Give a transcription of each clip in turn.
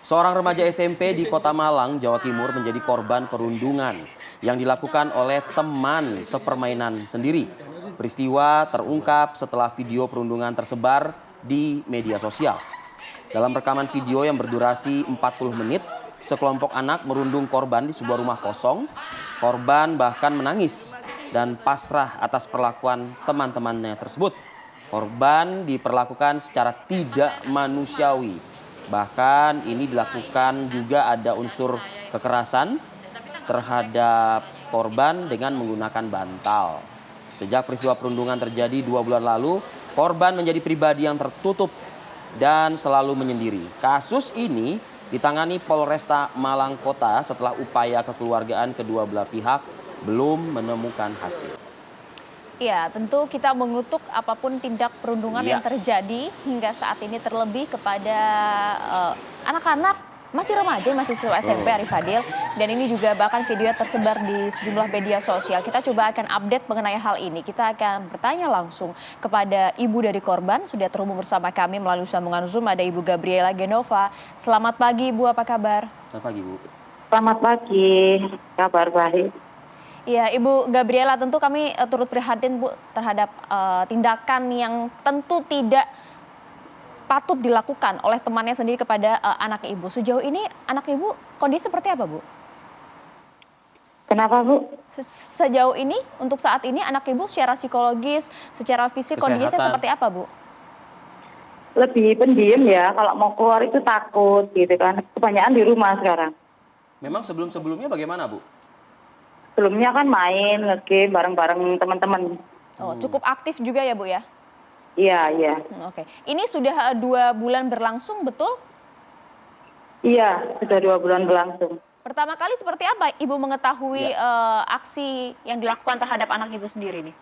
Seorang remaja SMP di Kota Malang, Jawa Timur menjadi korban perundungan yang dilakukan oleh teman sepermainan sendiri. Peristiwa terungkap setelah video perundungan tersebar di media sosial. Dalam rekaman video yang berdurasi 40 menit, sekelompok anak merundung korban di sebuah rumah kosong. Korban bahkan menangis dan pasrah atas perlakuan teman-temannya tersebut. Korban diperlakukan secara tidak manusiawi. Bahkan ini dilakukan juga ada unsur kekerasan terhadap korban dengan menggunakan bantal. Sejak peristiwa perundungan terjadi 2 bulan lalu, korban menjadi pribadi yang tertutup dan selalu menyendiri. Kasus ini ditangani Polresta Malang Kota setelah upaya kekeluargaan kedua belah pihak belum menemukan hasil. Ya, tentu kita mengutuk apapun tindak perundungan yang terjadi hingga saat ini, terlebih kepada anak-anak masih remaja, masih siswa SMP, Arif Fadil. Dan ini juga bahkan video tersebar di sejumlah media sosial. Kita coba akan update mengenai hal ini. Kita akan bertanya langsung kepada ibu dari korban. Sudah terhubung bersama kami melalui sambungan Zoom, ada Ibu Gabriela Genova. Selamat pagi Ibu, apa kabar? Selamat pagi Bu. Selamat pagi, kabar baik. Iya, Ibu Gabriela, tentu kami turut prihatin Bu terhadap tindakan yang tentu tidak patut dilakukan oleh temannya sendiri kepada anak Ibu. Sejauh ini anak Ibu kondisi seperti apa Bu? Kenapa Bu? Sejauh ini untuk saat ini anak Ibu secara psikologis, secara fisik kondisinya seperti apa Bu? Lebih pendiam ya, kalau mau keluar itu takut gitu kan. Kebanyakan di rumah sekarang. Memang sebelum-sebelumnya bagaimana Bu? Sebelumnya kan main, nge-game bareng-bareng teman-teman. Oh, cukup aktif juga ya Bu ya? Iya, iya. Oke. Ini sudah 2 bulan berlangsung, betul? Iya, sudah 2 bulan berlangsung. Pertama kali seperti apa Ibu mengetahui aksi yang dilakukan terhadap anak Ibu sendiri nih?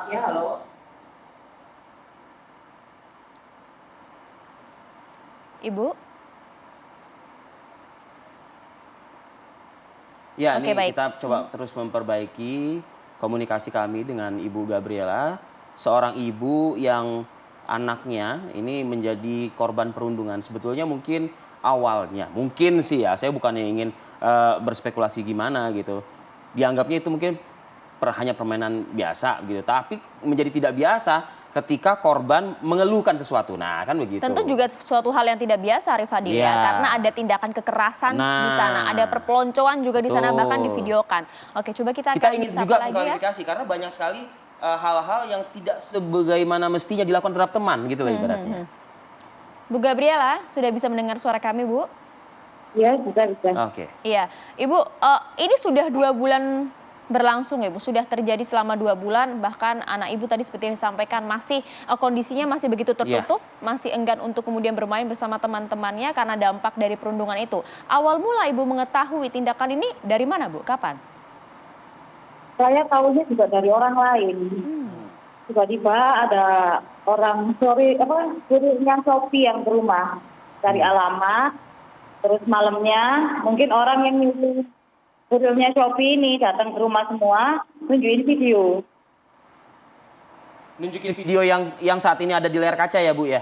Ya, halo. Ibu? Ya, Oke, ini baik. kita coba terus memperbaiki komunikasi kami dengan Ibu Gabriela, seorang ibu yang anaknya ini menjadi korban perundungan. Sebetulnya mungkin awalnya, mungkin sih ya, saya bukannya ingin berspekulasi gimana gitu. Dianggapnya itu mungkin hanya permainan biasa gitu, tapi menjadi tidak biasa ketika korban mengeluhkan sesuatu. Nah, kan begitu. Tentu juga suatu hal yang tidak biasa, Arif Fadil ya, karena ada tindakan kekerasan di sana, ada perpeloncoan juga di sana, bahkan divideokan. Oke, coba kita ingin juga mengklarifikasi karena banyak sekali hal-hal yang tidak sebagaimana mestinya dilakukan terhadap teman gitu loh ibaratnya. Bu Gabriela, sudah bisa mendengar suara kami, Bu? Iya, bisa. Oke. Iya, Ibu, ini sudah 2 bulan berlangsung ya Bu, sudah terjadi selama 2 bulan, bahkan anak Ibu tadi seperti yang disampaikan masih kondisinya masih begitu tertutup, masih enggan untuk kemudian bermain bersama teman-temannya karena dampak dari perundungan itu. Awal mula Ibu mengetahui tindakan ini dari mana Bu? Kapan? Saya tahunya juga dari orang lain. Tiba-tiba ada orang kurirnya Shopee yang ke rumah dari alamat, terus malamnya mungkin orang yang nyuruh kurirnya Shopee ini datang ke rumah semua, nunjukin video. Nunjukin video yang saat ini ada di layar kaca ya Bu ya?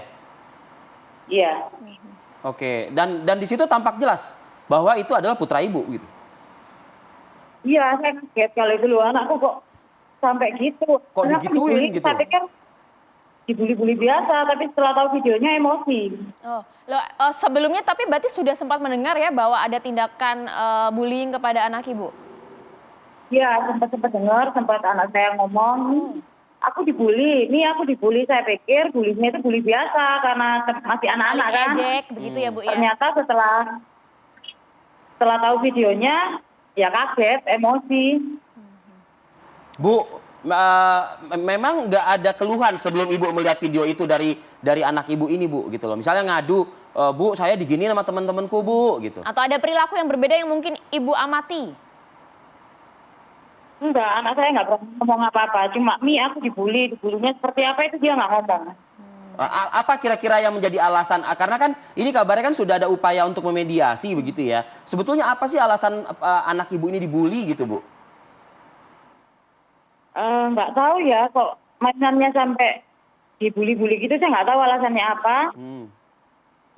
Iya. Oke, dan di situ tampak jelas bahwa itu adalah putra Ibu gitu. Iya, saya kaget kalau itu loh, anakku kok sampai gitu. Kok digituin gitu? Saya pikir dibully-bully biasa, tapi setelah tahu videonya emosi. Sebelumnya tapi berarti sudah sempat mendengar ya bahwa ada tindakan bullying kepada anak Ibu? Iya, sempat dengar, sempat anak saya ngomong, aku dibully, saya pikir bulinya itu bully biasa karena masih anak-anak kan. Ejek, begitu ya Bu ya? Ternyata setelah tahu videonya, ya kaget, emosi. Bu, memang nggak ada keluhan sebelum Ibu melihat video itu dari anak Ibu ini Bu gitu loh. Misalnya ngadu, Bu saya diginiin sama teman-temanku Bu gitu. Atau ada perilaku yang berbeda yang mungkin Ibu amati? Enggak, anak saya nggak pernah ngomong apa-apa. Cuma aku dibulinya seperti apa itu dia nggak ngomong. Apa kira-kira yang menjadi alasan? Karena kan ini kabarnya kan sudah ada upaya untuk memediasi begitu ya. Sebetulnya apa sih alasan anak Ibu ini dibully gitu Bu? Nggak tahu ya kok mainannya sampai dibully-bully gitu, saya nggak tahu alasannya apa.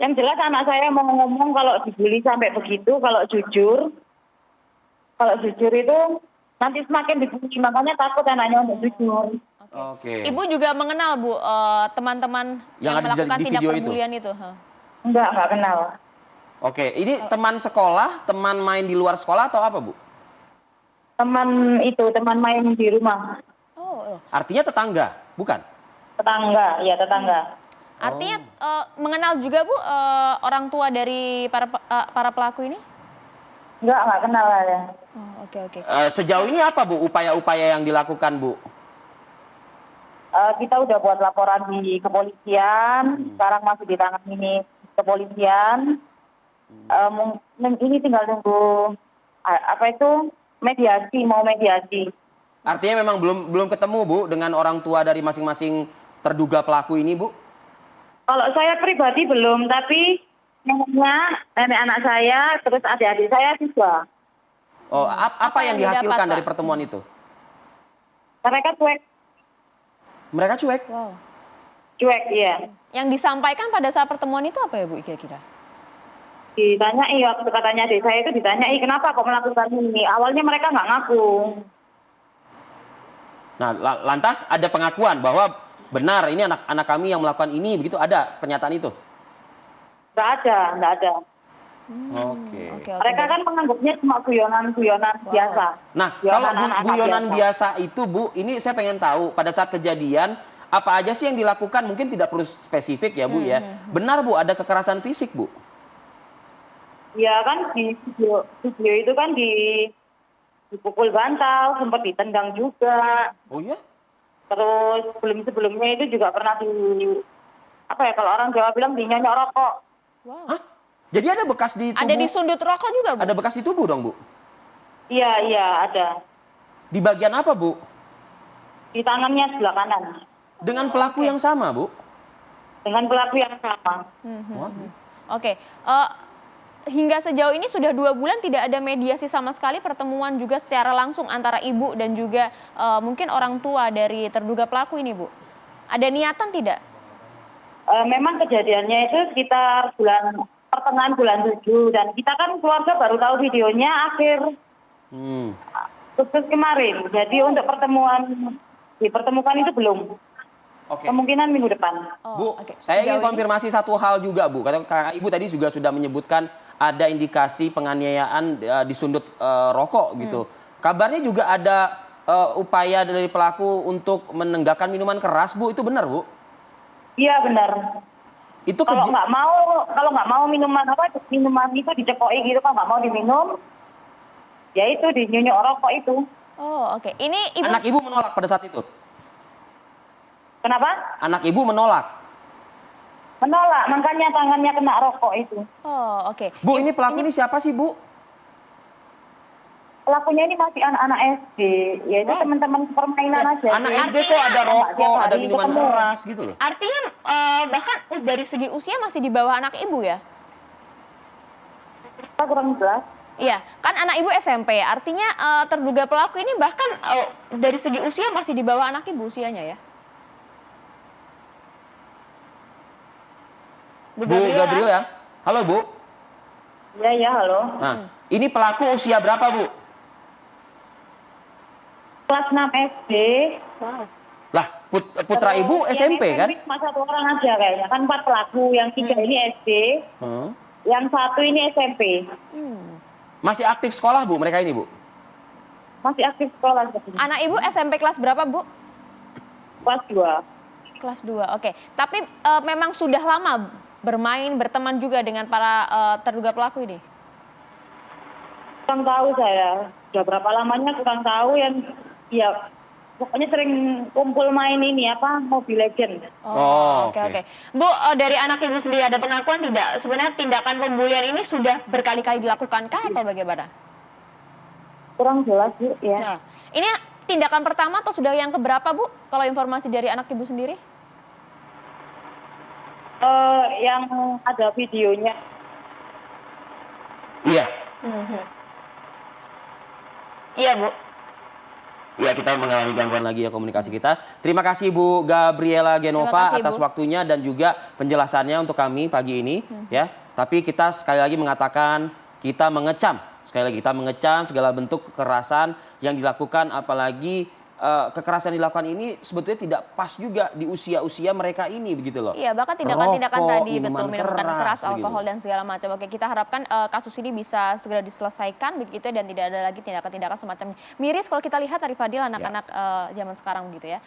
Yang jelas anak saya mau ngomong kalau dibully sampai begitu, kalau jujur itu nanti semakin dibully, makanya takut anaknya untuk jujur. Oke. Ibu juga mengenal Bu teman-teman Yang yang ada di melakukan tindak video itu? perbulian itu? Nggak kenal. Oke, ini teman sekolah, teman main di luar sekolah atau apa, Bu? Teman main di rumah. Oh, Artinya tetangga, bukan? Tetangga, ya tetangga. artinya mengenal juga Bu orang tua dari para pelaku ini? Nggak kenal ya. Oh, oke. Sejauh ini apa, Bu, upaya-upaya yang dilakukan, Bu? Kita udah buat laporan di kepolisian, sekarang masih ditangani kepolisian. Ini tinggal nunggu mediasi. Artinya memang belum ketemu, Bu, dengan orang tua dari masing-masing terduga pelaku ini, Bu? Kalau saya pribadi belum, tapi nenek anak saya, terus adik-adik saya juga. Oh, apa Apa yang yang dihasilkan didapat, dari Pak? pertemuan itu? Mereka Mereka cuek. Wow. cuek, iya. Yang disampaikan pada saat pertemuan itu apa ya Bu kira-kira? Ditanyai, waktu katanya adik saya itu ditanyai, kenapa kok melakukan ini? Awalnya mereka nggak ngaku. Nah, lantas ada pengakuan bahwa benar ini anak-anak kami yang melakukan ini, begitu, ada pernyataan itu? Nggak ada. Oke. Mereka kan menganggapnya cuma guyonan biasa. Nah, Guyonan kalau anak-anak guyonan biasa itu, Bu, ini saya pengen tahu pada saat kejadian apa aja sih yang dilakukan? Mungkin tidak perlu spesifik ya, Bu, ya. Benar, Bu, ada kekerasan fisik, Bu? Ya kan di video itu kan dipukul bantal, sempat ditendang juga. Oh ya? Terus sebelumnya itu juga pernah kalau orang Jawa bilang dinyonyok rokok. Wow. Hah? Jadi ada bekas di tubuh? Ada di sundut rokok juga Bu? Ada bekas di tubuh dong, Bu? Iya, ada. Di bagian apa, Bu? Di tangannya sebelah kanan. Dengan pelaku yang sama, Bu? Dengan pelaku yang sama. Wah. Oke. Hingga sejauh ini sudah 2 bulan tidak ada mediasi sama sekali, pertemuan juga secara langsung antara ibu dan juga mungkin orang tua dari terduga pelaku ini, Bu. Ada niatan tidak? Memang kejadiannya itu sekitar pertengahan bulan 7, dan kita kan keluarga baru tahu videonya akhir Agustus kemarin. Jadi untuk dipertemukan itu belum. Oke. Kemungkinan minggu depan. Bu, Oke. saya ingin Sejauh ini- konfirmasi satu hal juga, Bu. Karena Kakak Ibu tadi juga sudah menyebutkan ada indikasi penganiayaan di sundut rokok gitu. Kabarnya juga ada upaya dari pelaku untuk menenggakkan minuman keras, Bu. Itu benar, Bu? Iya benar. Itu Kalau nggak mau minuman itu dicekoki gitu, kalau nggak mau diminum, ya itu dinyonyok rokok itu. Oh, oke. Ini Ibu anak Ibu menolak pada saat itu? Kenapa? Anak Ibu menolak? Menolak, makanya tangannya kena rokok itu. Oh, oke. Bu, ini pelaku ini siapa sih, Bu? Pelakunya ini masih anak-anak SD, yaitu Wow. teman-teman permainan aja. Anak sih. SD kok ada rokok, ada hari minuman ketemu. keras gitu loh. Artinya bahkan dari segi usia masih di bawah anak Ibu ya? Kita kurang jelas. Iya, kan anak Ibu SMP. Artinya terduga pelaku ini bahkan dari segi usia masih di bawah anak Ibu usianya ya? Bu Gabriela, halo Bu. Iya, halo. Nah, ini pelaku usia berapa, Bu? Kelas 6 SD. Wow. Lah, putra Terus Ibu yang SMP kan? Cuma 1 orang aja kayaknya. Kan 4 pelaku, yang 3 ini SD, yang 1 ini SMP. Masih aktif sekolah, Bu, mereka ini, Bu? Masih aktif sekolah. Anak Ibu SMP kelas berapa, Bu? Kelas 2. Kelas 2, oke. Tapi memang sudah lama berteman juga dengan para terduga pelaku ini? Kurang tahu saya. Sudah berapa lamanya kurang tahu, yang ya pokoknya sering kumpul main ini Mobile Legends. Oh, oke. oke. Bu, dari anak Ibu sendiri ada pengakuan tidak? Sebenarnya tindakan pembulian ini sudah berkali-kali dilakukan kah atau bagaimana? Kurang jelas, Bu, ya. Nah, ini tindakan pertama atau sudah yang keberapa, Bu? Kalau informasi dari anak Ibu sendiri? Yang ada videonya. Iya. Iya, Bu. Ya, kita mengalami gangguan lagi ya komunikasi kita. Terima kasih Bu Gabriela Genova Terima kasih, atas Bu. waktunya dan juga penjelasannya untuk kami pagi ini ya. Tapi kita sekali lagi mengatakan kita mengecam, sekali lagi kita mengecam segala bentuk kekerasan yang dilakukan, apalagi kekerasan yang dilakukan ini sebetulnya tidak pas juga di usia-usia mereka ini begitu loh. Iya, bahkan tindakan-tindakan Perokok, tadi betul minuman keras, begitu. alkohol dan segala macam. Oke, kita harapkan kasus ini bisa segera diselesaikan begitu dan tidak ada lagi tindakan-tindakan semacam miris kalau kita lihat dari Fadil anak-anak zaman sekarang begitu ya.